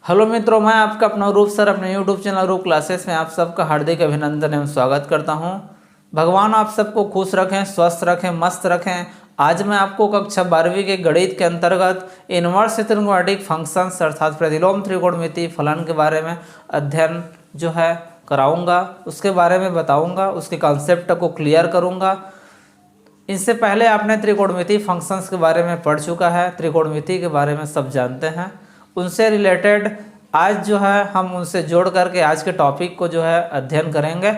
Hello मित्रों, मैं आपका अपना रूप सर अपने यूट्यूब चैनल रूप क्लासेस में आप सबका हार्दिक अभिनंदन एवं स्वागत करता हूं। भगवान आप सबको खुश रखें, स्वस्थ रखें, मस्त रखें। आज मैं आपको कक्षा 12वीं के गणित के अंतर्गत इनवर्स त्रिकोणमितीय फंक्शंस अर्थात प्रतिलोम त्रिकोणमितीय फलन के बारे में अध्ययन जो है कराऊंगा, उसके बारे में बताऊंगा, उसके कॉन्सेप्ट को क्लियर करूँगा। इससे पहले आपने त्रिकोणमितीय फंक्शंस के बारे में पढ़ चुका है, त्रिकोणमिति के बारे में सब जानते हैं। उनसे रिलेटेड आज जो है हम उनसे जोड़ करके आज के टॉपिक को जो है अध्ययन करेंगे।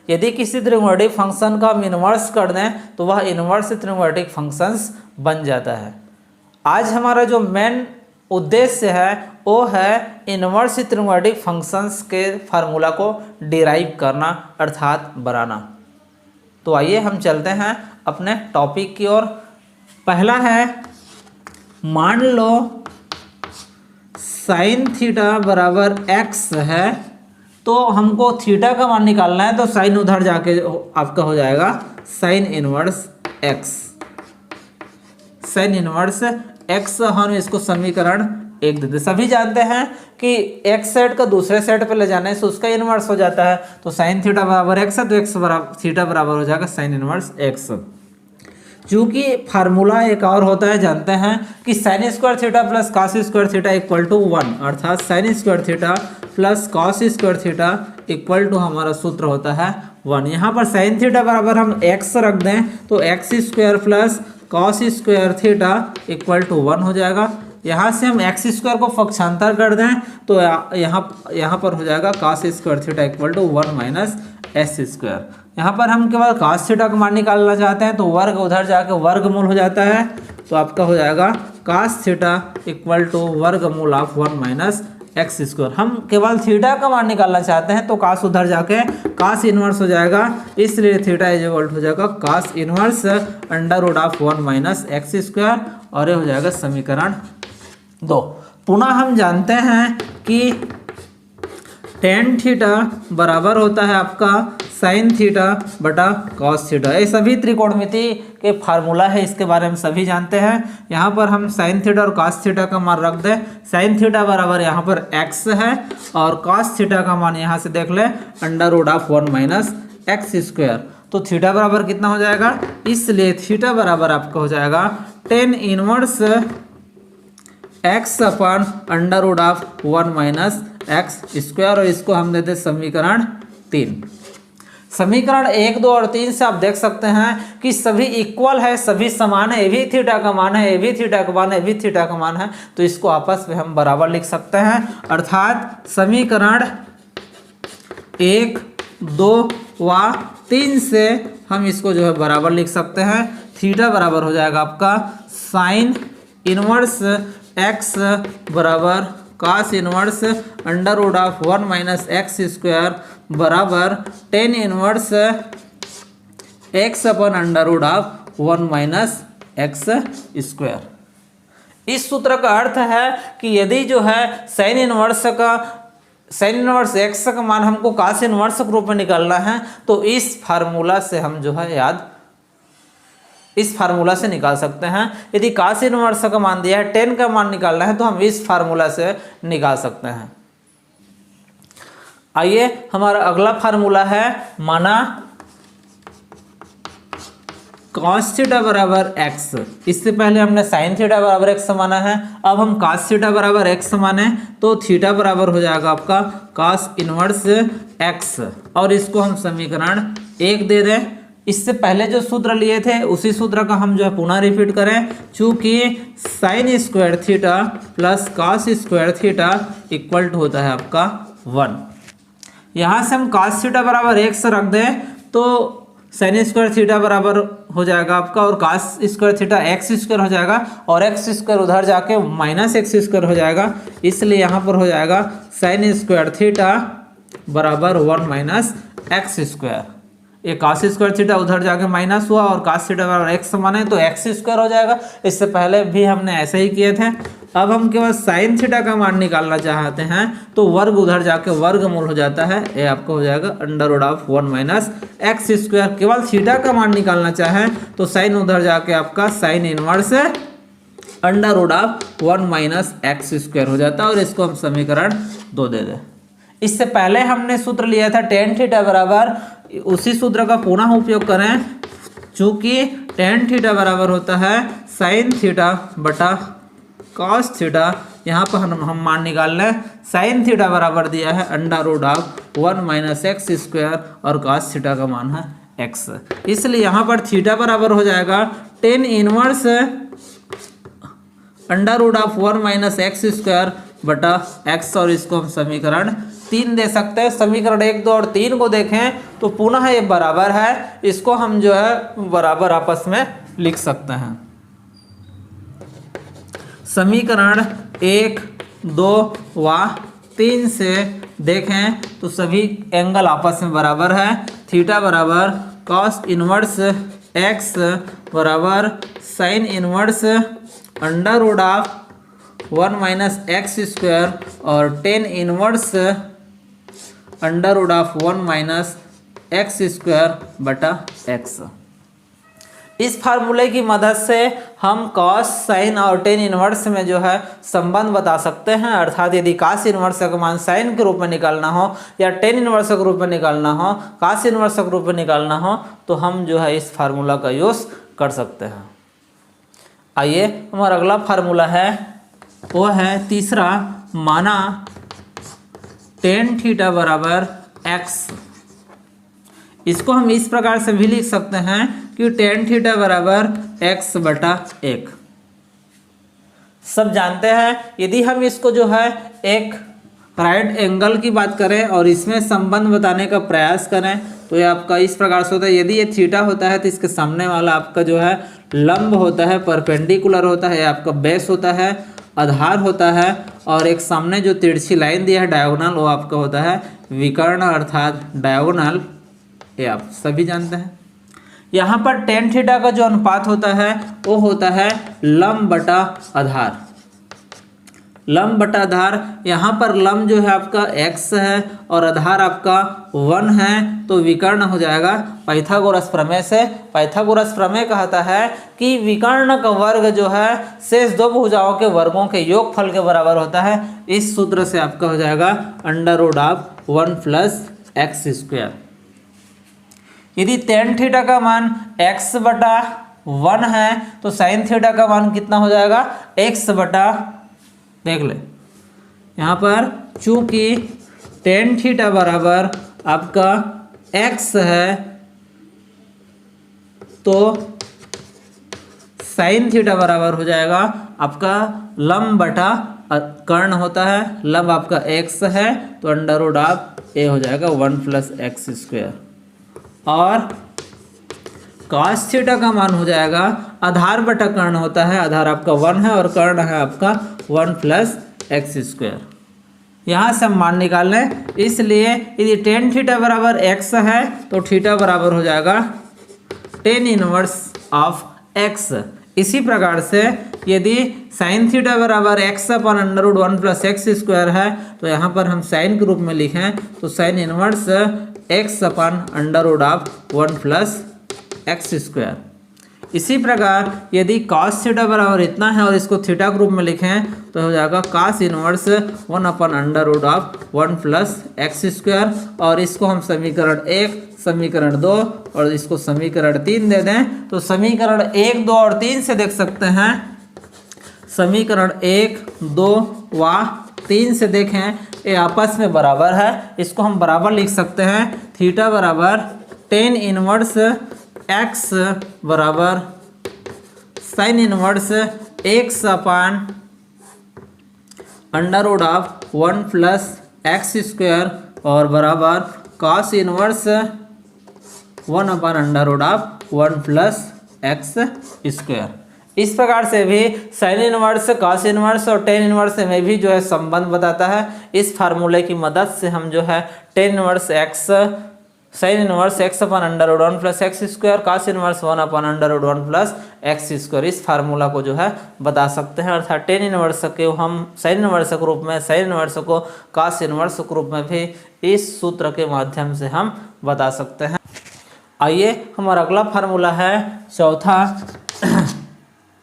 यदि किसी त्रिकोणमितीय फंक्शन का हम इन्वर्स कर दें तो वह इन्वर्स त्रिकोणमितीय फंक्शंस बन जाता है। आज हमारा जो मेन उद्देश्य है वो है इन्वर्स त्रिकोणमितीय फंक्शंस के फार्मूला को डिराइव करना अर्थात बनाना। तो आइए हम चलते हैं अपने टॉपिक की ओर। पहला है, मान लो साइन थीटा बराबर एक्स है, तो हमको थीटा का मान निकालना है, तो साइन उधर जाके आपका हो जाएगा sine inverse X. Sine inverse x हम इसको समीकरण 1 देते। सभी जानते हैं कि एक सेट का दूसरे सेट पे ले जाने से उसका इनवर्स हो जाता है। तो साइन थीटा बराबर एक्स है तो एक्स बराबर थीटा बराबर हो जाएगा साइन इनवर्स एक्स। चूंकि फार्मूला एक और होता है, जानते हैं कि sine square theta plus cos square theta equal to 1, अर्थात sine square theta plus cos square theta equal to हमारा सूत्र होता है 1। यहाँ पर साइन थीटा बराबर हम एक्स रख दें तो X square plus cos square theta equal to 1 हो जाएगा। यहाँ से हम एक्स स्क्वायर को पक्षांतर कर दें तो यहाँ पर हो जाएगा cos square theta equal to 1 minus S square. यहाँ पर हम केवल कॉस थीटा का मान निकालना चाहते हैं तो वर्ग उधर जाके वर्गमूल हो जाता है, तो आपका हो जाएगा कॉस थीटा इक्वल टू वर्गमूल ऑफ 1 माइनस एक्स स्क्वायर। हम केवल थीटा का मान निकालना चाहते हैं तो कॉस उधर जाके कॉस इनवर्स हो जाएगा, इसलिए थीटा इज इक्वल टू हो जाएगा cos inverse under root of 1 minus x square, और ये हो जाएगा समीकरण 2। पुनः हम जानते हैं कि टेन थीटा बराबर होता है आपका साइन थीटा बटा कॉस थीटा। ये सभी त्रिकोणमिति के फार्मूला है, इसके बारे में सभी जानते हैं। यहाँ पर हम साइन थीटा और कॉस थीटा का मान रख दें। साइन थीटा बराबर यहाँ पर एक्स है और कॉस थीटा का मान यहाँ से देख ले under root of 1 minus x square. तो थीटा बराबर कितना हो जाएगा, इसलिए थीटा बराबर आपका हो जाएगा tan inverse X upon under root of 1 minus x square, और इसको हम देते समीकरण 3। समीकरण 1, 2 और 3 से आप देख सकते हैं कि सभी इक्वल है, सभी समान है। ये भी थीटा का मान है, ये भी थीटा का मान है, ये भी थीटा का मान है, तो इसको आपस में हम बराबर लिख सकते हैं। अर्थात समीकरण 1, 2 व 3 से हम इसको जो है बराबर लिख सकते हैं। थीटा बराबर हो जाएगा आपका साइन इनवर्स एक्स बराबर cos inverse under root of 1 minus x square बराबर tan inverse X upon under root of 1 minus x square. इस सूत्र का अर्थ है कि यदि जो है साइन इनवर्स एक्स का मान हमको कॉस इनवर्स के रूप में निकालना है तो इस फार्मूला से हम जो है इस फार्मूला से निकाल सकते हैं। यदि कॉस इनवर्स का मान दिया है, 10 का मान निकालना है तो हम इस फार्मूला से निकाल सकते हैं। आइए हमारा अगला फार्मूला है, माना कॉस थीटा बराबर एक्स। इससे पहले हमने साइन थीटा बराबर एक्स माना है, अब हम कॉस थीटा बराबर एक्स माने तो थीटा बराबर हो जाएगा आपका कॉस इनवर्स एक्स, और इसको हम समीकरण 1 दे दें। इससे पहले जो सूत्र लिए थे उसी सूत्र का हम जो है पुनः रिपीट करें। चूंकि sine square theta plus cos square theta equal to होता है आपका 1। यहाँ से हम कॉस थीटा बराबर एक्स रख दें तो साइन स्क्वायर थीटा बराबर हो जाएगा आपका, और cos square theta x square हो जाएगा, और एक्स स्क्वायर उधर जाके माइनस एक्स स्क्वायर हो जाएगा, इसलिए यहाँ पर हो जाएगा साइन स्क्वायर थीटा बराबर 1 माइनस एक्स स्क्वायर। ये कॉस स्क्वायर थीटा उधर जाके माइनस हुआ और कॉस थीटा बराबर एक्स माने तो एक्स स्क्वायर हो जाएगा। इससे पहले भी हमने ऐसे ही किए थे। अब हम केवल साइन थीटा का मान निकालना चाहते हैं तो वर्ग उधर जाके वर्गमूल हो जाता है, ये आपको हो जाएगा under root of 1 minus x square. केवल थीटा का मान निकालना चाहें तो साइन उधर जाके आपका sine inverse under root of 1 minus x square हो जाता है और इसको हम समीकरण 2 दे दें। इससे पहले हमने सूत्र लिया था टेन थीटा बराबर, उसी सूत्र का पुनः उपयोग करें, चूंकि टेन थीटा बराबर होता है साइन थीटा बटा कॉस थीटा। यहाँ पर हम मान निकाल लें, साइन थीटा बराबर दिया है under root of 1 minus x square और कॉस थीटा का मान है एक्स, इसलिए यहाँ पर थीटा बराबर हो जाएगा tan inverse under root of 1 minus x square बटा एक्स, और इसको हम समीकरण 3 दे सकते हैं। समीकरण 1, 2 और 3 को देखें तो पुनः ये बराबर है, इसको हम जो है बराबर आपस में लिख सकते हैं। समीकरण 1, 2 व 3 से देखें तो सभी एंगल आपस में बराबर है। थीटा बराबर कॉस इनवर्स एक्स बराबर sine inverse under root of 1 minus x square और tan inverse under root of 1 minus x square बटा एक्स। इस फार्मूले की मदद से हम कॉस, साइन और टेन इनवर्स में जो है संबंध बता सकते हैं। अर्थात यदि कॉस इनवर्स का मान साइन के रूप में निकालना हो या टेन इनवर्स के रूप में निकालना हो, कॉस इनवर्स के रूप में निकालना हो, तो हम जो है इस फार्मूला का यूज़ कर सकते हैं। आइए हमारा अगला फार्मूला है वो है तीसरा, माना टेन थीटा बराबर एक्स। इसको हम इस प्रकार से भी लिख सकते हैं कि टेन थीटा बराबर एक्स बटा 1। सब जानते हैं यदि हम इसको जो है एक राइट एंगल की बात करें और इसमें संबंध बताने का प्रयास करें तो ये आपका इस प्रकार से होता है। यदि ये थीटा होता है तो इसके सामने वाला आपका जो है लंब होता है, परपेंडिकुलर होता है, आपका बेस होता है, आधार होता है, और एक सामने जो तिरछी लाइन दिया है डायगोनल, वो आपका होता है विकर्ण अर्थात डायगोनल। ये आप सभी जानते हैं। यहाँ पर टेन थीटा का जो अनुपात होता है वो होता है लंब बटा आधार। लंब बटा आधार, यहाँ पर लंब जो है आपका x है और आधार आपका 1 है, तो विकर्ण हो जाएगा पाइथागोरस प्रमेय से। पाइथागोरस प्रमेय कहता है कि विकर्ण का वर्ग जो है शेष दो भुजाओं के वर्गों के योगफल के बराबर होता है। इस सूत्र से आपका हो जाएगा under root of 1 plus X square. यदि टेन थीटा का मान x बटा 1 है तो साइन थीटा का मान कितना हो जाएगा x बटा, देख ले यहाँ पर चूंकि टेन थीटा बराबर आपका x है तो साइन थीटा बराबर हो जाएगा आपका लंब बटा कर्ण होता है। लंब आपका x है तो अंडर रूट ऑफ a हो जाएगा 1 प्लस एक्स स्क्वायर, और कॉस थीटा का मान हो जाएगा आधार बटा कर्ण होता है। आधार आपका 1 है और कर्ण है आपका 1 प्लस एक्स स्क्वायर। यहाँ से हम मान निकाल लें, इसलिए यदि टेन थीटा बराबर x है तो थीटा बराबर हो जाएगा टेन इनवर्स ऑफ x। इसी प्रकार से यदि साइन थीटा बराबर x upon under root 1 plus X square है तो यहाँ पर हम साइन के रूप में लिखें तो sine inverse x upon under root of 1 plus X square. इसी प्रकार यदि cos थीटा बराबर इतना है और इसको थीटा के रूप में लिखें तो हो जाएगा cos inverse 1 upon under root of 1 plus X square, और इसको हम समीकरण 1, समीकरण 2 और इसको समीकरण 3 दे दें तो समीकरण 1, 2 और 3 से देख सकते हैं। समीकरण 1, 2 व 3 से देखें ये आपस में बराबर है, इसको हम बराबर लिख सकते हैं। थीटा बराबर टेन इनवर्स एक्स बराबर sine inverse X upon under root of 1 plus X square और बराबर cos inverse 1 upon under root of 1 plus X square. इस प्रकार से भी साइन इनवर्स, कॉस इनवर्स और टेन इनवर्स में भी जो है संबंध बताता है। इस फार्मूले की मदद से हम जो है tan inverse X, sine inverse X upon under root 1 plus X square, cos inverse 1 upon under root 1 plus X square, इस फार्मूला को जो है बता सकते हैं। अर्थात टेन इनवर्स के हम साइन इनवर्स के रूप में, साइन इनवर्स को कॉस इनवर्स के रूप में भी इस सूत्र के माध्यम से हम बता सकते हैं। आइए हमारा अगला फार्मूला है चौथा।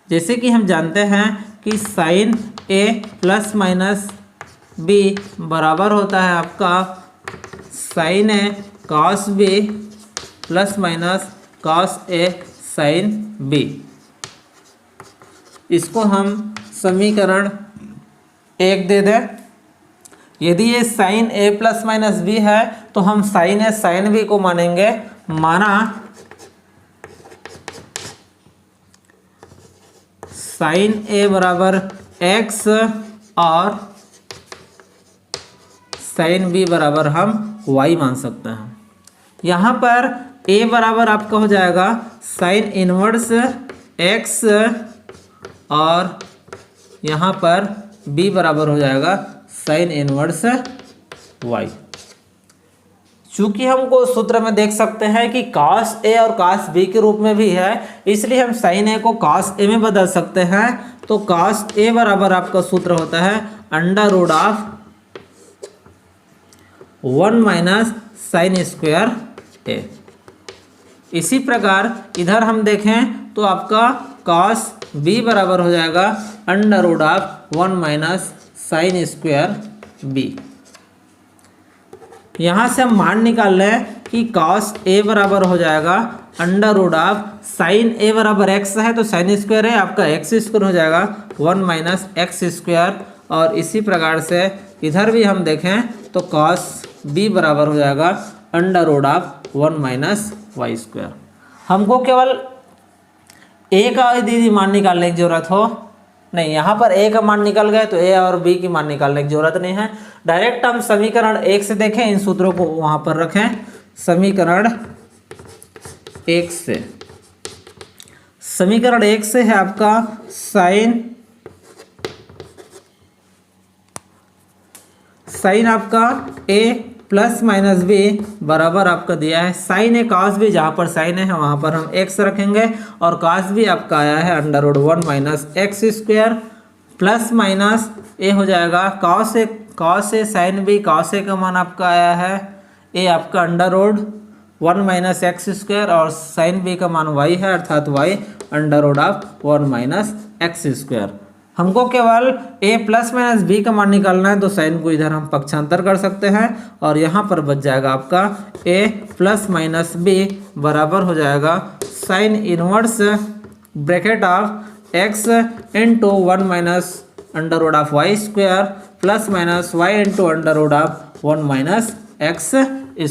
जैसे कि हम जानते हैं कि sine A plus minus B बराबर होता है आपका sine A cos B plus minus cos A sine B. इसको हम समीकरण 1 दे दें। यदि ये sine A plus minus B है तो हम साइन ए साइन बी को मानेंगे। माना साइन ए बराबर एक्स और साइन बी बराबर हम वाई मान सकते हैं। यहाँ पर ए बराबर आपका हो जाएगा साइन इनवर्स एक्स और यहाँ पर बी बराबर हो जाएगा साइन इनवर्स वाई। चूंकि हमको सूत्र में देख सकते हैं कि cos ए और cos बी के रूप में भी है, इसलिए हम sin ए को cos ए में बदल सकते हैं। तो cos ए बराबर आपका सूत्र होता है under root of 1 minus sine square A. इसी प्रकार इधर हम देखें तो आपका cos बी बराबर हो जाएगा under root of 1 minus sine square B. यहाँ से हम मान निकाल लें कि cos ए बराबर हो जाएगा अंडर रूट ऑफ साइन ए बराबर एक्स है तो साइन स्क्वायर है आपका एक्स स्क्वायर हो जाएगा 1 माइनस एक्स स्क्वायर। और इसी प्रकार से इधर भी हम देखें तो cos बी बराबर हो जाएगा under root of 1 minus Y square. हमको केवल ए का यदि मान निकालने की जरूरत हो नहीं, यहाँ पर ए का मान निकल गए तो ए और बी की मान निकालने की जरूरत नहीं है। डायरेक्ट हम समीकरण 1 से देखें, इन सूत्रों को वहाँ पर रखें। समीकरण 1 से, समीकरण 1 से है आपका साइन आपका ए प्लस माइनस बी बराबर आपका दिया है साइन ए कॉस बी, जहाँ पर साइन है वहाँ पर हम एक्स रखेंगे और कॉस बी आपका आया है under root 1 minus x square plus minus A हो जाएगा cos A sine B. Cos A का मान आपका आया है ए आपका under root 1 minus x square और साइन बी का मान वाई है अर्थात Y under root of 1 minus x square. हमको केवल a प्लस माइनस बी का मान निकालना है तो साइन को इधर हम पक्षांतर कर सकते हैं और यहाँ पर बच जाएगा आपका a प्लस माइनस बी बराबर हो जाएगा sine inverse bracket of x into 1 minus under root of Y square plus minus Y into under root of 1 minus x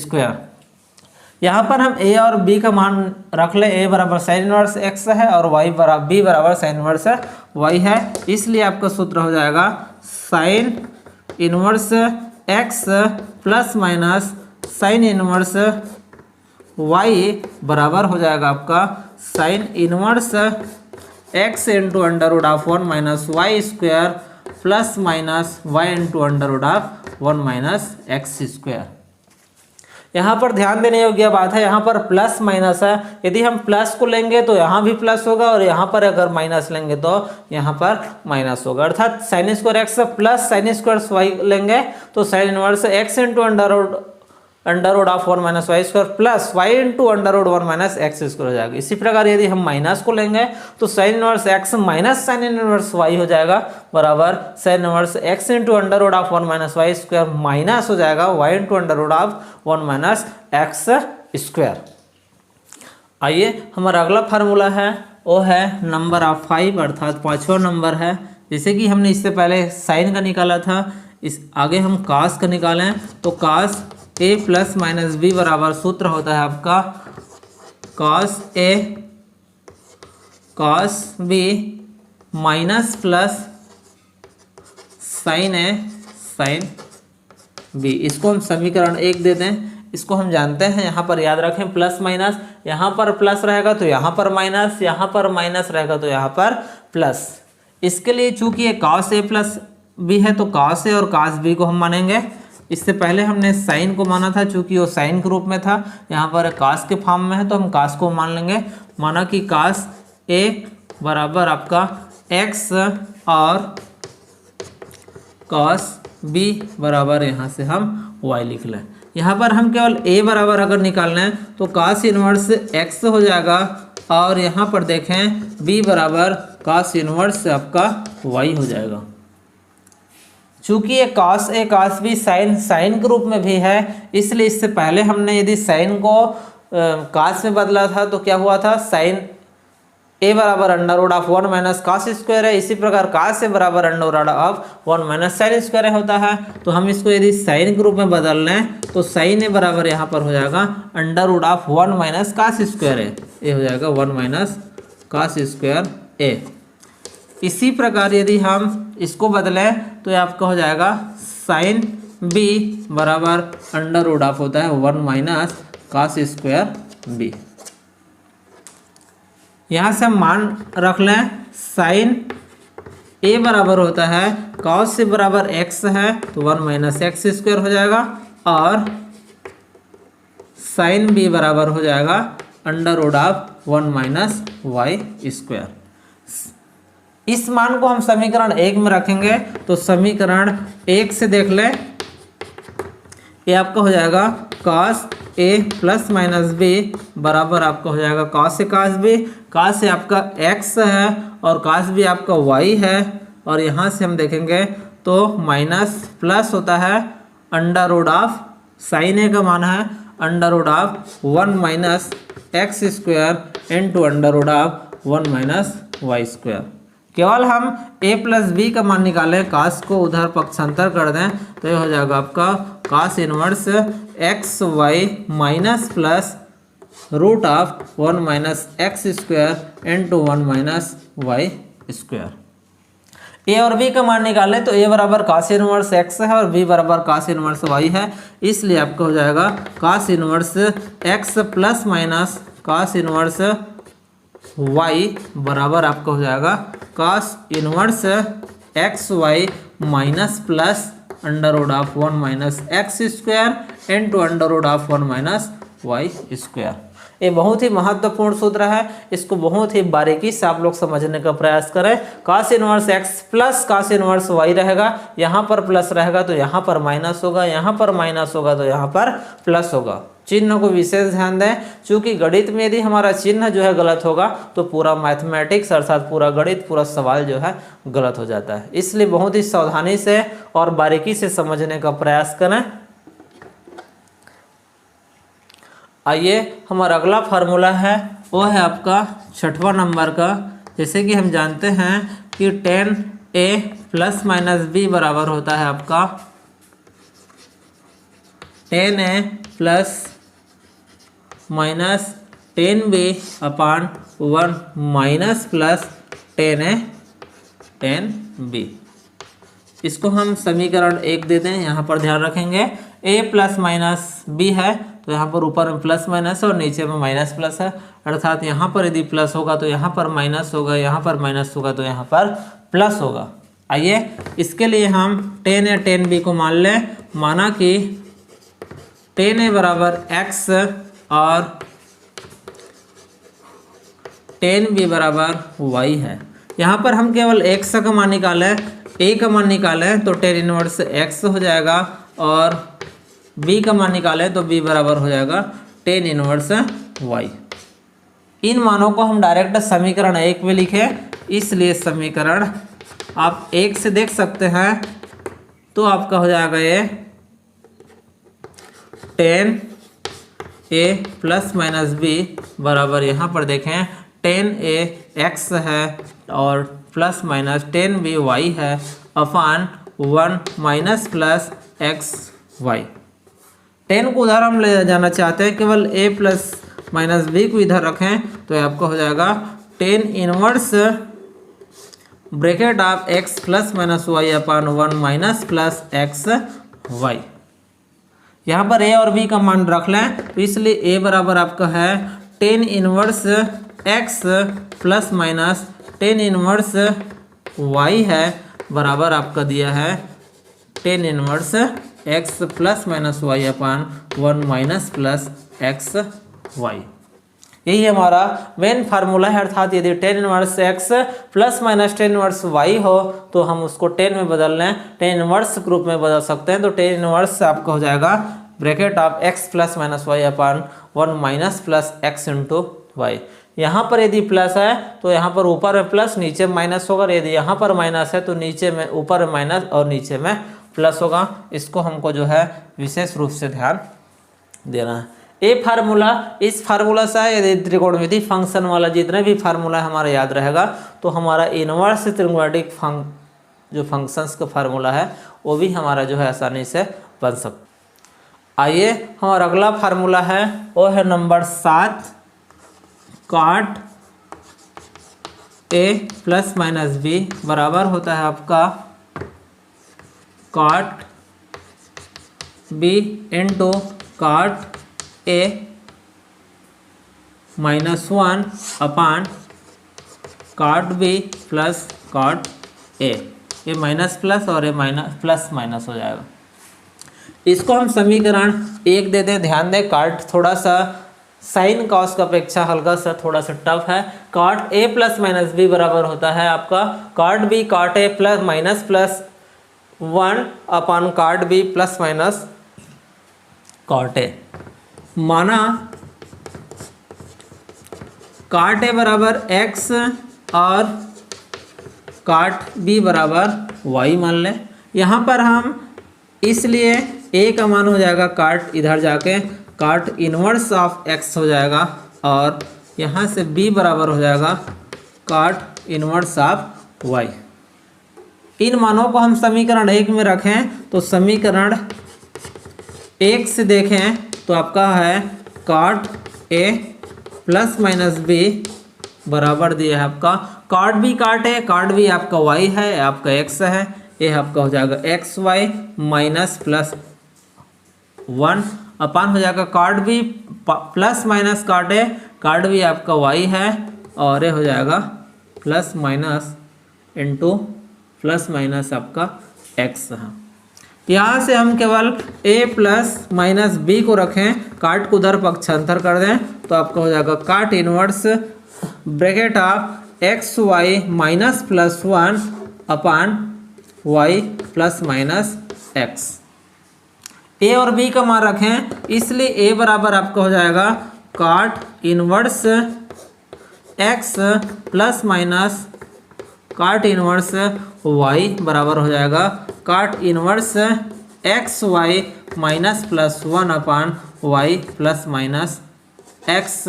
square. यहाँ पर हम a और b का मान रख ले। a बराबर साइन इनवर्स x है और y बराबर b बराबर साइन इनवर्स y है, इसलिए आपका सूत्र हो जाएगा sine inverse x plus minus sine inverse y बराबर हो जाएगा आपका sine inverse x into under root of 1 minus Y square plus minus Y into under root of 1 minus x square. यहाँ पर ध्यान देने योग्य बात है, यहाँ पर प्लस माइनस है। यदि हम प्लस को लेंगे तो यहाँ भी प्लस होगा और यहाँ पर अगर माइनस लेंगे तो यहाँ पर माइनस होगा। अर्थात sine square X plus sine square Y लेंगे तो sine inverse X into under root of 1 minus Y square plus Y into under root 1 minus x square हो जाएगा। इसी प्रकार यदि हम माइनस को लेंगे तो sine inverse X minus sine inverse Y हो जाएगा बराबर sine inverse X into under root of 1 minus Y square minus हो जाएगा Y into under root of 1 minus x square. आइए हमारा अगला फार्मूला है वो है नंबर ऑफ 5 अर्थात 5वां नंबर है। जैसे कि हमने इससे पहले साइन का निकाला था, इस आगे हम कास का निकालें तो cos A plus minus B बराबर सूत्र होता है आपका cos A cos B minus plus sine A sine B. इसको हम समीकरण 1 दे दें। इसको हम जानते हैं, यहाँ पर याद रखें प्लस माइनस, यहाँ पर प्लस रहेगा तो यहाँ पर माइनस, यहाँ पर माइनस रहेगा तो यहाँ पर प्लस। इसके लिए चूंकि ये कॉस ए प्लस बी है तो कॉस ए और कॉस बी को हम मानेंगे। इससे पहले हमने साइन को माना था, चूंकि वो साइन के रूप में था, यहाँ पर कास के फॉर्म में है तो हम कास को मान लेंगे। माना कि कास ए बराबर आपका एक्स और कॉस बी बराबर यहाँ से हम वाई लिख लें। यहाँ पर हम केवल ए बराबर अगर निकालना है तो कास इनवर्स एक्स हो जाएगा और यहाँ पर देखें b बराबर cos इनवर्स से आपका y हो जाएगा। चूंकि ये cos b साइन के रूप में भी है, इसलिए इससे पहले हमने यदि साइन को cos में बदला था तो क्या हुआ था, साइन a बराबर under root of 1 minus cos square है। इसी प्रकार cos a बराबर under root of 1 minus sine square होता है। तो हम इसको यदि साइन के रूप में बदल लें तो साइन a बराबर यहाँ पर हो जाएगा under root of 1 minus cos square है, ये हो जाएगा 1 माइनस cos स्क्वायर a। इसी प्रकार यदि हम इसको बदलें तो ये आपका हो जाएगा साइन b बराबर अंडर रूट ऑफ होता है 1 माइनस cos स्क्वायर b। यहाँ से हम मान रख लें, साइन a बराबर होता है cos से बराबर x है तो 1 माइनस एक्स स्क्वायर हो जाएगा, और साइन b बराबर हो जाएगा under root of 1 minus Y square. इस मान को हम समीकरण 1 में रखेंगे तो समीकरण 1 से देख लें, ये आपका हो जाएगा cos a plus minus b बराबर आपका हो जाएगा cos a cos b। cos a आपका x है और cos b आपका y है, और यहाँ से हम देखेंगे तो माइनस प्लस होता है under root of sine a का मान है under root of 1 minus x square into under root of 1 minus Y square. केवल हम a प्लस बी का मान निकालें, cos को उधर पक्षांतर कर दें तो ये हो जाएगा आपका cos inverse x y minus plus root of 1 minus x square into 1 minus Y square. a और b का मान निकालें तो a बराबर cos इनवर्स x है और b बराबर cos इनवर्स y है, इसलिए आपका हो जाएगा cos inverse x plus minus cos inverse y बराबर आपका हो जाएगा cos inverse x y minus plus under root of 1 minus x square into under root of 1 minus Y square. ये बहुत ही महत्वपूर्ण सूत्र है, इसको बहुत ही बारीकी से आप लोग समझने का प्रयास करें। cos inverse x plus cos inverse y रहेगा, यहाँ पर प्लस रहेगा तो यहाँ पर माइनस होगा, यहाँ पर माइनस होगा तो यहाँ पर प्लस होगा। चिन्ह को विशेष ध्यान दें, क्योंकि गणित में यदि हमारा चिन्ह जो है गलत होगा तो पूरा मैथमेटिक्स अर्थात पूरा गणित पूरा सवाल जो है गलत हो जाता है। इसलिए बहुत ही सावधानी से और बारीकी से समझने का प्रयास करें। आइए हमारा अगला फार्मूला है वो है आपका 6वां नंबर का। जैसे कि हम जानते हैं कि 10a प्लस माइनस b बराबर होता है आपका 10a प्लस माइनस 10b अपान 1 माइनस प्लस 10a 10b। इसको हम समीकरण 1 देते हैं, यहाँ पर ध्यान रखेंगे a प्लस माइनस b है तो यहाँ पर ऊपर में प्लस माइनस है और नीचे में माइनस प्लस है, अर्थात यहाँ पर यदि प्लस होगा तो यहाँ पर माइनस होगा, यहाँ पर माइनस होगा तो यहाँ पर प्लस होगा। आइए इसके लिए हम 10a 10b को मान लें। माना कि 10a बराबर x और 10b बराबर y है। यहाँ पर हम केवल x का मान निकालें, a का मान निकालें तो 10 इनवर्स x हो जाएगा, और b का मान निकालें तो b बराबर हो जाएगा 10 इनवर्स y। इन मानों को हम डायरेक्ट समीकरण 1 में लिखें, इसलिए समीकरण आप 1 से देख सकते हैं तो आपका हो जाएगा ये 10a प्लस माइनस b बराबर यहाँ पर देखें 10a x है और प्लस माइनस 10b y है अपान 1 माइनस प्लस एक्स वाई। 10 को उधर हम ले जाना चाहते हैं, केवल a प्लस माइनस b को इधर रखें तो ये आपका हो जाएगा 10 inverse bracket of x plus minus Y upon 1 minus plus x y. यहाँ पर a और b का मान रख लें तो इसलिए a बराबर आपका है 10 inverse x plus minus 10 inverse y है बराबर आपका दिया है 10 inverse x plus minus Y upon 1 minus plus x Y. यही हमारा मेन फार्मूला है, अर्थात यदि 10 inverse x plus minus 10 inverse y हो तो हम उसको 10 में बदल लें, 10 इनवर्स ग्रुप में बदल सकते हैं। तो 10 इनवर्स आपका हो जाएगा bracket of x plus minus Y upon 1 minus plus x into y. यहाँ पर यदि प्लस है तो यहाँ पर ऊपर में प्लस नीचे में माइनस होगा, यदि यहाँ पर माइनस है तो नीचे में ऊपर में माइनस और नीचे में प्लस होगा। इसको हमको जो है विशेष रूप से ध्यान देना है। ये फार्मूला, इस फार्मूला से यदि त्रिकोणमिति फंक्शन वाला जितने भी फार्मूला हमारा याद रहेगा तो हमारा इनवर्स त्रिकोणमितिक जो फंक्शंस का फार्मूला है वो भी हमारा जो है आसानी से बन सकता। आइए हमारा अगला फार्मूला है वो है number 7, cot A plus minus B बराबर होता है आपका cot B into cot A -1 upon cot B plus cot A. ये माइनस प्लस और ये माइनस प्लस माइनस हो जाएगा। इसको हम समीकरण 1 दे दें। ध्यान दें कॉट थोड़ा सा साइन कॉस का अपेक्षा हल्का सा थोड़ा सा टफ है। Cot A plus minus B बराबर होता है आपका cot B cot A plus minus plus 1 upon cot B plus minus cot A. माना कॉट ए बराबर x और कॉट बी बराबर y मान लें। यहाँ पर हम इसलिए a का मान हो जाएगा कॉट, इधर जाके कॉट इनवर्स ऑफ x हो जाएगा और यहाँ से b बराबर हो जाएगा कॉट इनवर्स ऑफ y। इन मानों को हम समीकरण 1 में रखें तो समीकरण 1 से देखें तो आपका है cot A plus minus B बराबर दिया है आपका cot B cot A, cot B आपका y है, आपका x है, ये आपका हो जाएगा x y minus plus 1 upon हो जाएगा cot B plus minus cot A, cot B आपका y है और ये हो जाएगा plus minus into plus minus आपका x है। यहाँ से हम केवल a प्लस माइनस बी को रखें, काट को उधर पक्षांतर कर दें तो आपका हो जाएगा cot inverse bracket of x y minus plus 1 upon y plus minus x. a और b का मान रखें इसलिए a बराबर आपका हो जाएगा cot inverse x plus minus cot inverse y बराबर हो जाएगा cot inverse x y minus plus 1 upon y plus minus x.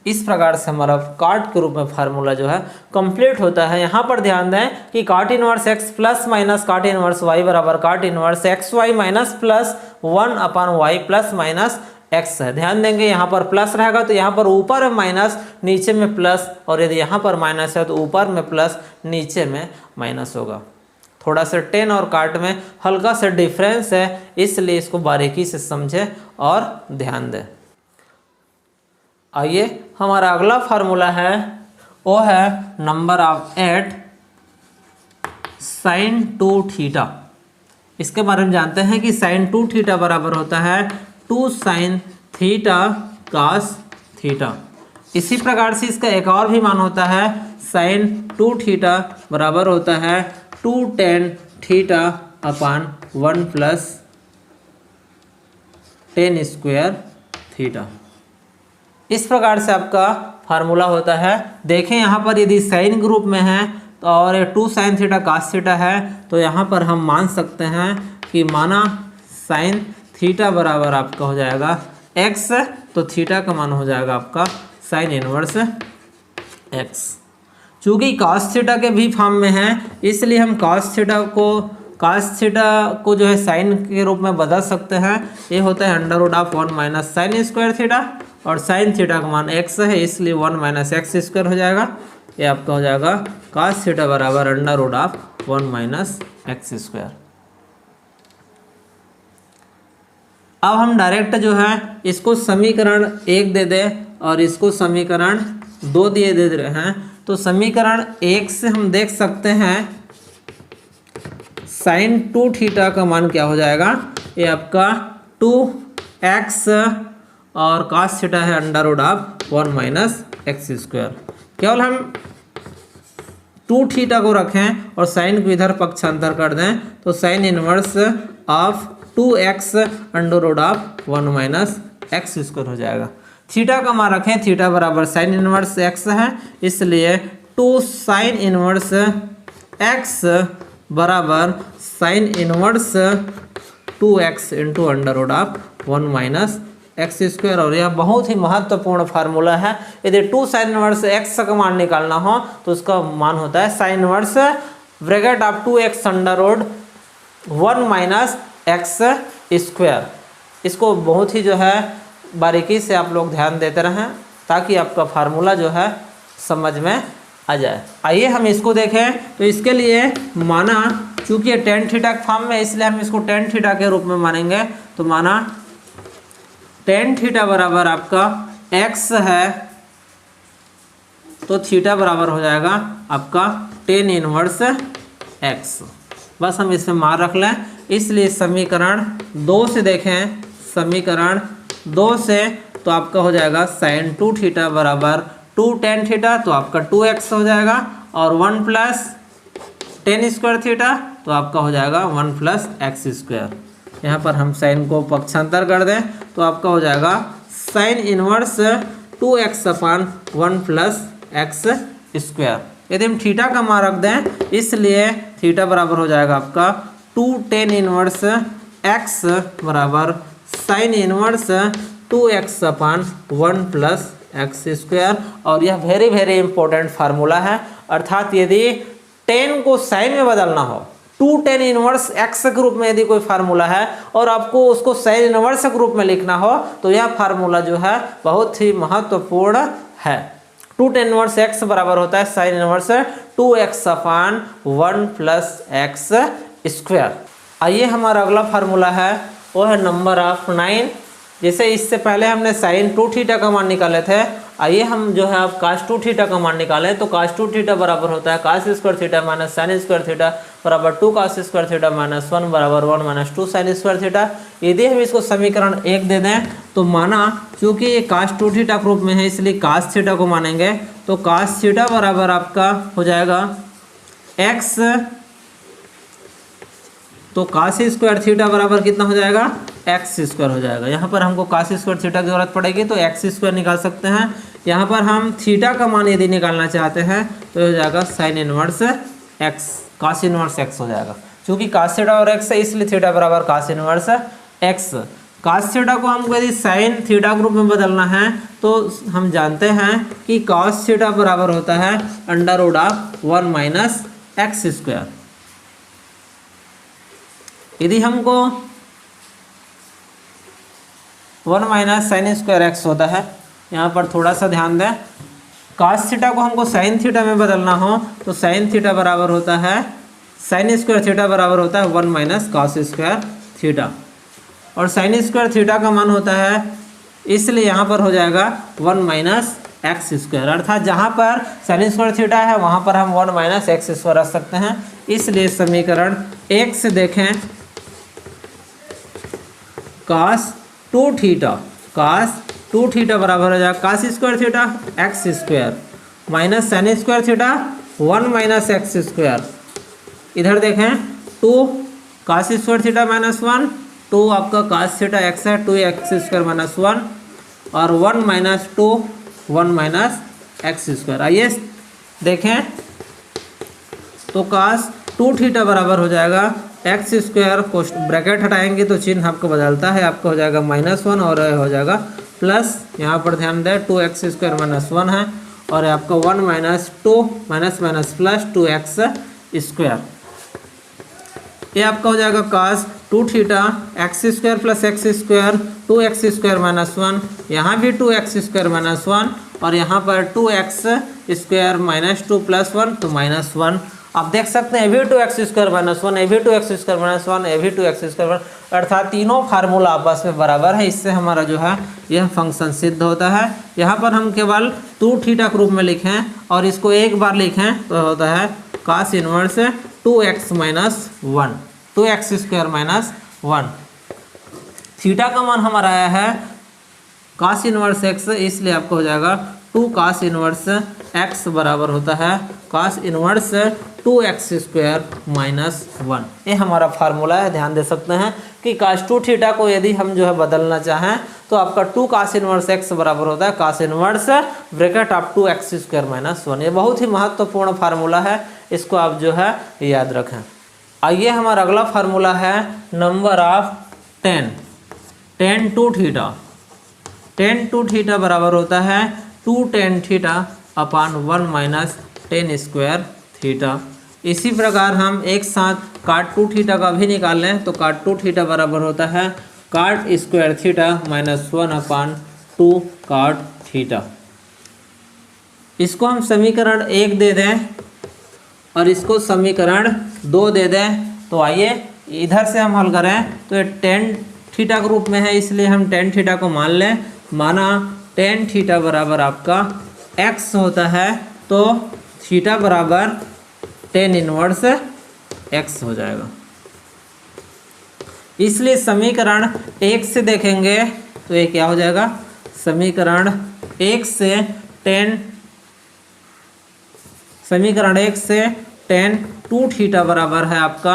इस प्रकार से हमारा काट के रूप में फार्मूला जो है कंप्लीट होता है। यहाँ पर ध्यान दें कि cot inverse x plus minus cot inverse y बराबर cot inverse x y minus plus 1 upon y plus minus x है। ध्यान देंगे यहाँ पर प्लस रहेगा तो यहाँ पर ऊपर में माइनस नीचे में प्लस, और यदि यहाँ पर माइनस है तो ऊपर में प्लस नीचे में माइनस होगा। थोड़ा सा टेन और काट में हल्का सा डिफरेंस है, इसलिए इसको बारीकी से समझें और ध्यान दें। आइए हमारा अगला फार्मूला है वो है नंबर ऑफ 8 साइन 2 थीटा। इसके बारे में जानते हैं कि साइन 2 थीटा बराबर होता है 2 साइन थीटा कॉस थीटा। इसी प्रकार से इसका एक और भी मान होता है साइन 2 थीटा बराबर होता है 2 tan theta upon 1 plus ten square theta. इस प्रकार से आपका फार्मूला होता है। देखें यहाँ पर यदि साइन ग्रुप में है तो और ये 2 साइन थीटा कॉस थीटा है तो यहाँ पर हम मान सकते हैं कि माना साइन थीटा बराबर आपका हो जाएगा x, तो थीटा का मान हो जाएगा आपका साइन इनवर्स x। चूँकि कॉस थीटा के भी फॉर्म में है इसलिए हम कॉस थीटा को जो है साइन के रूप में बदल सकते हैं। ये होता है under root of 1 minus sine square theta, और साइन थीटा का मान x है इसलिए 1 माइनस एक्स स्क्वायर हो जाएगा। ये आपका हो जाएगा कॉस थीटा बराबर under root of 1 minus x square. अब हम डायरेक्ट जो है इसको समीकरण 1 दे दें और इसको समीकरण 2 दे रहे हैं। तो समीकरण 1 से हम देख सकते हैं साइन 2 थीटा का मान क्या हो जाएगा। ये आपका 2x और cos थीटा है under root of 1 minus x square. केवल हम 2 थीटा को रखें और साइन को इधर पक्षांतर कर दें तो sine inverse of 2x under root of 1 minus x square हो जाएगा। थीटा का मान रखें, थीटा बराबर साइन इनवर्स एक्स है, इसलिए 2 साइन इनवर्स एक्स बराबर sine inverse 2x into under root of 1 minus x square. और यह बहुत ही महत्वपूर्ण फार्मूला है। यदि 2 साइन इनवर्स एक्स का मान निकालना हो तो उसका मान होता है sine inverse bracket of 2x under root 1 minus x square. इसको बहुत ही जो है बारीकी से आप लोग ध्यान देते रहें ताकि आपका फार्मूला जो है समझ में आ जाए। आइए हम इसको देखें। तो इसके लिए माना चूंकि टेन थीटा के फॉर्म में, इसलिए हम इसको टेन थीटा के रूप में मानेंगे। तो माना टेन थीटा बराबर आपका x है, तो थीटा बराबर हो जाएगा आपका टेन इनवर्स x। बस हम इसमें मान रख लें। इसलिए समीकरण 2 से देखें, समीकरण 2 से तो आपका हो जाएगा साइन 2 थीटा बराबर 2 टेन थीटा, तो आपका 2x हो जाएगा, और 1 प्लस टेन स्क्वायर थीटा तो आपका हो जाएगा 1 प्लस एक्स स्क्वायर। यहाँ पर हम साइन को पक्षांतर कर दें तो आपका हो जाएगा साइन इनवर्स 2x अपान 1 प्लस एक्स स्क्वायर। यदि हम थीटा का मान रख दें, इसलिए थीटा बराबर हो जाएगा आपका 2 टेन इनवर्स x बराबर साइन इनवर्स 2x अपान 1 प्लस एक्स स्क्वायर। और यह वेरी वेरी इंपॉर्टेंट फार्मूला है। अर्थात यदि टेन को साइन में बदलना हो, 2 टेन इनवर्स एक्स के रूप में यदि कोई फार्मूला है और आपको उसको साइन इनवर्स के रूप में लिखना हो, तो यह फार्मूला जो है बहुत ही महत्वपूर्ण है। 2 टेन इनवर्स एक्स बराबर होता है साइन इनवर्स 2x अपान 1 प्लस एक्स स्क्वायर। आइए हमारा अगला फार्मूला है वो है नंबर ऑफ 9। जैसे इससे पहले हमने साइन 2 थीटा का मान निकाले थे, आइए हम जो है अब कास 2 थीटा का मान निकालें। तो कास 2 थीटा बराबर होता है cos square theta minus sine square theta बराबर 2 कास स्क्वायर थीटा माइनस 1 बराबर 1 माइनस 2 साइन स्क्वायर थीटा। यदि हम इसको समीकरण 1 दे दें तो माना चूंकि ये कास 2 थीटा के रूप में है, इसलिए कास थीटा को मानेंगे। तो कास थीटा बराबर आपका हो जाएगा एक्स, तो कास स्क्वायर थीटा बराबर कितना हो जाएगा एक्स स्क्वायर हो जाएगा। यहाँ पर हमको कास स्क्वायर थीटा की जरूरत पड़ेगी तो एक्स स्क्वायर निकाल सकते हैं। यहाँ पर हम थीटा का मान यदि निकालना चाहते हैं तो हो जाएगा साइन इनवर्स एक्स, कास इनवर्स एक्स हो जाएगा। क्योंकि कास थीटा और एक्स है इसलिए थीटा बराबर कास इनवर्स एक्स। कास थीटा को हमको यदि साइन थीटा के रूप में बदलना है तो हम जानते हैं कि कास थीटा बराबर होता है under root of 1 minus x square. यदि हमको 1 माइनस साइन स्क्वायर एक्स होता है, यहाँ पर थोड़ा सा ध्यान दें, कास थीटा को हमको साइन थीटा में बदलना हो तो साइन थीटा बराबर होता है साइन स्क्वायर थीटा बराबर होता है 1 माइनस कास स्क्वायर थीटा, और साइन स्क्वायर थीटा का मान होता है, इसलिए यहाँ पर हो जाएगा 1 माइनस एक्स स्क्वायर। अर्थात जहाँ पर साइन स्क्वायर थीटा है वहाँ पर हम 1 माइनस एक्स स्क्वायर रख सकते हैं। इसलिए समीकरण 1 से देखें, कास 2 थीटा बराबर हो जाएगा cos square theta x square minus sine square theta 1 minus x square. इधर देखें 2 कास स्क्वायर थीटा माइनस 1, 2 आपका कास थीटा एक्स है 2 एक्स स्क्वायर माइनस 1, और 1 माइनस 2 1 माइनस एक्स स्क्वायर। आइए देखें तो कास 2 थीटा बराबर हो जाएगा एक्स स्क्वायर, को ब्रैकेट हटाएंगे तो चिन्ह आपको बदलता है, आपका हो जाएगा -1 और हो जाएगा प्लस, यहाँ पर ध्यान दें 2 एक्स स्क्वायर माइनस 1 है, और आपका 1 minus 2 minus minus plus 2 X square. ये आपका हो जाएगा कास 2 theta x square plus X square 2 X square minus 1, यहाँ भी 2 एक्स स्क्वायर माइनस 1, और यहाँ पर 2 एक्स स्क्वायर माइनस 2 प्लस 1 तो -1। आप देख सकते हैं ए भी 2 एक्स स्क्वायर माइनस 1, ए भी 2 एक्स स्क्वायर माइनस 1, ए भी 2 एक्स स्क्वायर, अर्थात तीनों फार्मूला आपस में बराबर है। इससे हमारा जो है यह फंक्शन सिद्ध होता है। यहाँ पर हम केवल 2 थीटा के रूप में लिखें और इसको एक बार लिखें तो होता है cos inverse 2x minus 1, 2 X square minus 1। Theta का मान हमारा आया है कास इनवर्स x, इसलिए आपको हो जाएगा 2 कास इनवर्स x बराबर होता है cos inverse 2 X square minus 1। ये हमारा फार्मूला है। ध्यान दे सकते हैं कि कास 2 थीटा को यदि हम जो है बदलना चाहें तो आपका 2 cos इनवर्स x बराबर होता है cos inverse bracket of 2x square minus 1। ये बहुत ही महत्वपूर्ण फार्मूला है, इसको आप जो है याद रखें। आइए हमारा अगला फार्मूला है number of 10 two theta. 10 two theta बराबर होता है 2 tan theta upon 1 minus 10 square theta. इसी प्रकार हम एक साथ काट 2 थीटा का भी निकाल लें तो काट 2 थीटा बराबर होता है काट स्क्वायर थीटा माइनस 1 अपान 2 काट थीटा। इसको हम समीकरण 1 दे दें और इसको समीकरण 2 दे दें। तो आइए इधर से हम हल करें तो ये tan थीटा के रूप में है, इसलिए हम tan थीटा को मान लें। माना tan थीटा बराबर आपका x होता है तो थीटा बराबर tan इनवर्स x हो जाएगा। इसलिए समीकरण 1 से देखेंगे तो ये क्या हो जाएगा, समीकरण 1 से tan 2 थीटा बराबर है आपका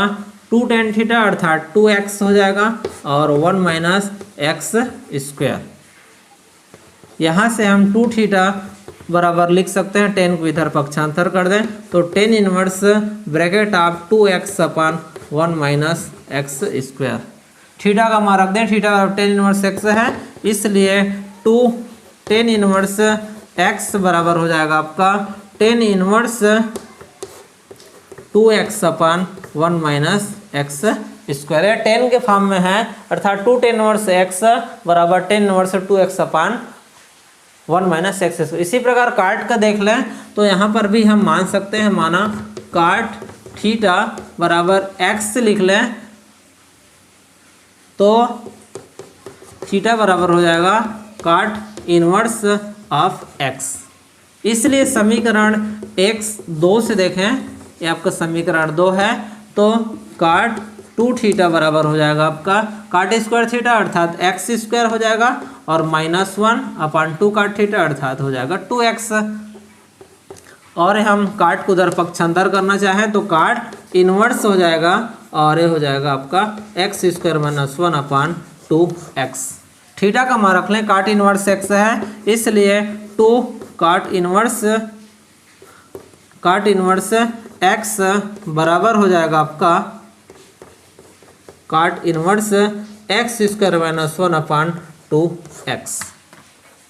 2 tan थीटा अर्थात 2x हो जाएगा और 1 माइनस एक्स स्क्वायर। यहाँ से हम 2 थीटा बराबर लिख सकते हैं, 10 को इधर पक्षांतर कर दें तो tan inverse bracket of 2x upon 1 minus x square. Theta का मान रख दें, थीटा tan इनवर्स x है, इसलिए 2 tan इनवर्स x बराबर हो जाएगा आपका tan इनवर्स 2x अपान 1 माइनस एक्स स्क्वायर। है 10 के फॉर्म में है अर्थात 2 tan इनवर्स x बराबर tan इनवर्स 2x अपान 1 माइनस एक्स। इसी प्रकार काट का देख लें तो यहाँ पर भी हम मान सकते हैं, माना काट थीटा बराबर x लिख लें तो थीटा बराबर हो जाएगा काट इनवर्स ऑफ x। इसलिए समीकरण 2 से देखें, ये आपका समीकरण 2 है तो काट 2 थीटा बराबर हो जाएगा आपका काट स्क्वायर थीटा अर्थात एक्स स्क्वायर हो जाएगा और माइनस 1 अपान 2 काट थीटा अर्थात हो जाएगा 2x। और हम काट को उधर पक्षांतर करना चाहें तो काट इनवर्स हो जाएगा और ये हो जाएगा आपका एक्स स्क्वायर माइनस 1 अपान 2x। थीटा का मान रख लें, काट इनवर्स x है इसलिए 2 काट इनवर्स x बराबर हो जाएगा आपका काट इनवर्स एक्स स्क्वायर माइनस 1 अपान 2x।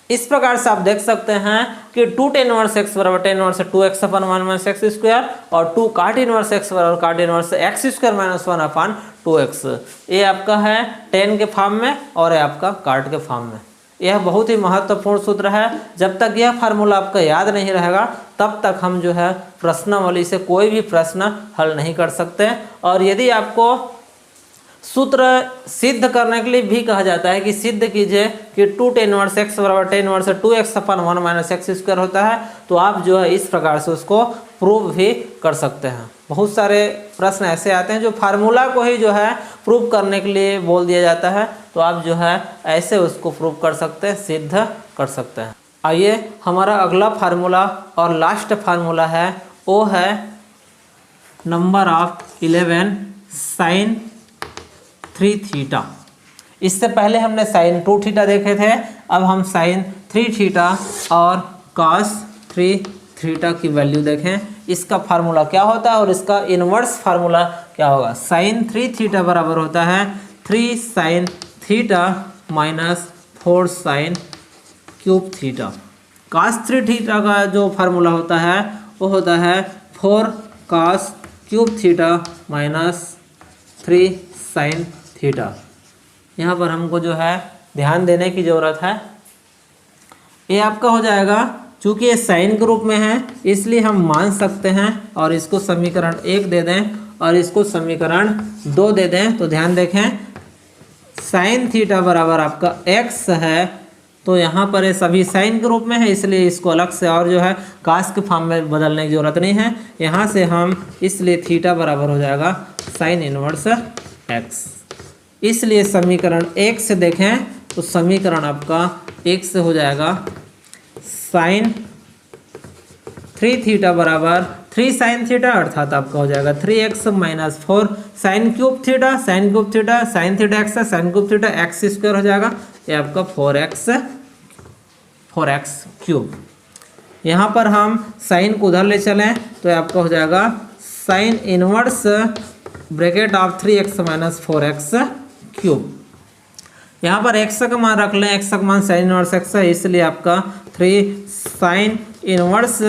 इस प्रकार से आप देख सकते हैं कि 2 tan इनवर्स x बराबर tan इनवर्स 2x अपान 1 माइनस एक्स स्क्वायर और 2 काट इनवर्स x बराबर cot inverse x square minus 1 अपान 2x। ये आपका है tan के फॉर्म में और ये आपका काट के फॉर्म में। यह बहुत ही महत्वपूर्ण सूत्र है। जब तक यह फार्मूला आपका याद नहीं रहेगा तब तक हम जो है प्रश्नावली से कोई भी प्रश्न हल नहीं कर सकते। और यदि आपको सूत्र सिद्ध करने के लिए भी कहा जाता है कि सिद्ध कीजिए कि 2 tan इनवर्स x बराबर tan इनवर्स 2x अपान 1 माइनस एक्स स्क्वायर होता है, तो आप जो है इस प्रकार से उसको प्रूव भी कर सकते हैं। बहुत सारे प्रश्न ऐसे आते हैं जो फार्मूला को ही जो है प्रूव करने के लिए बोल दिया जाता है, तो आप जो है ऐसे उसको प्रूव कर सकते हैं, सिद्ध कर सकते हैं। आइए हमारा अगला फार्मूला और लास्ट फार्मूला है, वो है नंबर ऑफ 11 साइन 3 थीटा। इससे पहले हमने साइन 2 थीटा देखे थे, अब हम साइन 3 थीटा और कॉस 3 थीटा की वैल्यू देखें। इसका फार्मूला क्या होता है और इसका इनवर्स फार्मूला क्या होगा। साइन 3 थीटा बराबर होता है 3 sine theta minus 4 sine cube theta. Cos 3 theta का जो फार्मूला होता है वो होता है 4 cos cube theta minus 3 sine theta. यहाँ पर हमको जो है ध्यान देने की ज़रूरत है। ये आपका हो जाएगा, चूँकि ये साइन के रूप में है इसलिए हम मान सकते हैं और इसको समीकरण 1 दे दें और इसको समीकरण 2 दे दें। तो ध्यान देखें, साइन थीटा बराबर आपका x है तो यहाँ पर ये सभी साइन के रूप में है इसलिए इसको अलग से और जो है कास के फॉर्म में बदलने की ज़रूरत नहीं है। यहाँ से हम इसलिए थीटा बराबर हो जाएगा साइन इनवर्स x। इसलिए समीकरण 1 से देखें तो समीकरण आपका 1 से हो जाएगा साइन 3 थीटा बराबर 3 साइन थीटा अर्थात आपका हो जाएगा 3x minus 4 sine cube theta. Sine cube theta sine theta x है, sine cube theta x square हो जाएगा ये आपका 4x क्यूब। यहाँ पर हम साइन को उधर ले चलें तो ये आपका हो जाएगा sine inverse bracket of 3x minus 4x cube. यहाँ पर x का मान रख लें, x का मान साइन इनवर्स x है, इसलिए आपका 3 sine inverse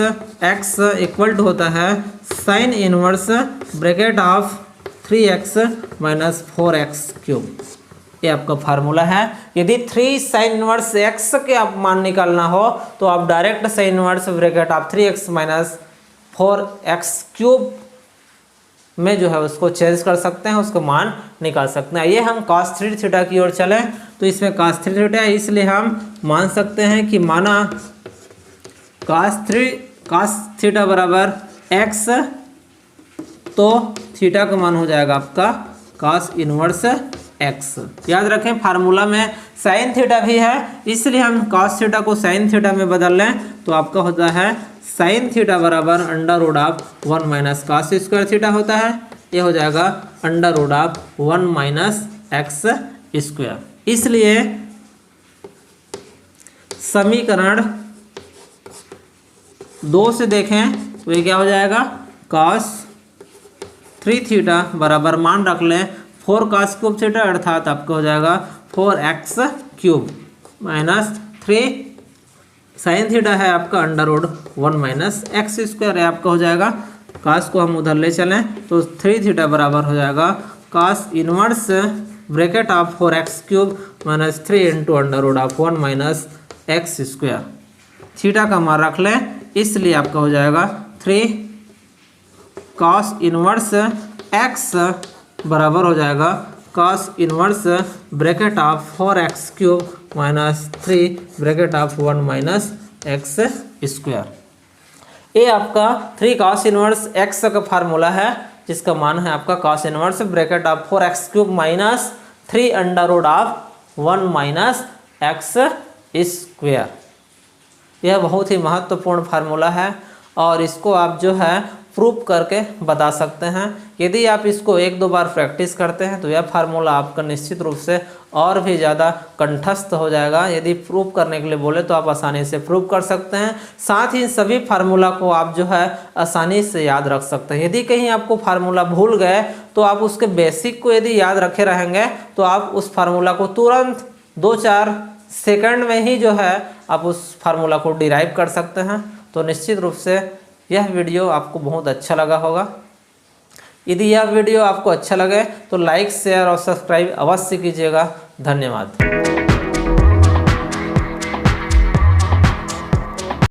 x equal to होता है sine inverse bracket of 3x minus 4x cube. ये आपका फार्मूला है। यदि 3 साइन इनवर्स x के आप मान निकालना हो तो आप direct sine inverse bracket of 3x minus 4x cube में जो है उसको चेंज कर सकते हैं, उसको मान निकाल सकते हैं। ये हम cos 3 थीटा की ओर चलें तो इसमें cos 3 थीटा है, इसलिए हम मान सकते हैं कि माना cos थीटा बराबर x, तो थीटा का मान हो जाएगा आपका cos इनवर्स x। याद रखें फार्मूला में साइन थीटा भी है, इसलिए हम cos थीटा को साइन थीटा में बदल लें तो आपका होता है साइन थीटा बराबर under root of 1 minus cos square theta होता है। ये हो जाएगा under root of 1 minus x square. इसलिए समीकरण 2 से देखें तो ये क्या हो जाएगा, cos 3 थीटा बराबर मान रख लें 4 cos क्यूब थीटा, अर्थात आपका हो जाएगा 4x cube minus 3 sign theta है आपका under root 1 minus x square है आपका हो जाएगा। cos को हम उधर ले चलें तो 3 थीटा बराबर हो जाएगा cos inverse bracket of 4x cube minus 3 into under root of 1 minus x square. Theta का मान रख लें, इसलिए आपका हो जाएगा 3 cos इनवर्स x बराबर हो जाएगा cos inverse bracket of 4x cube minus 3 bracket of 1 minus x square. ये आपका 3 cos इनवर्स x का फार्मूला है, जिसका मान है आपका cos inverse bracket of 4x cube minus 3 under root of 1 minus x square. यह बहुत ही महत्वपूर्ण फार्मूला है और इसको आप जो है प्रूफ करके बता सकते हैं। यदि आप इसको 1-2 बार प्रैक्टिस करते हैं तो यह फार्मूला आपका निश्चित रूप से और भी ज़्यादा कंठस्थ हो जाएगा। यदि प्रूफ करने के लिए बोले तो आप आसानी से प्रूफ कर सकते हैं। साथ ही सभी फार्मूला को आप जो है आसानी से याद रख सकते हैं। यदि कहीं आपको फार्मूला भूल गए तो आप उसके बेसिक को यदि याद रखे रहेंगे तो आप उस फार्मूला को तुरंत 2-4 सेकंड में ही जो है आप उस फार्मूला को डिराइव कर सकते हैं। तो निश्चित रूप से यह वीडियो आपको बहुत अच्छा लगा होगा। यदि यह वीडियो आपको अच्छा लगे तो लाइक, शेयर और सब्सक्राइब अवश्य कीजिएगा। धन्यवाद।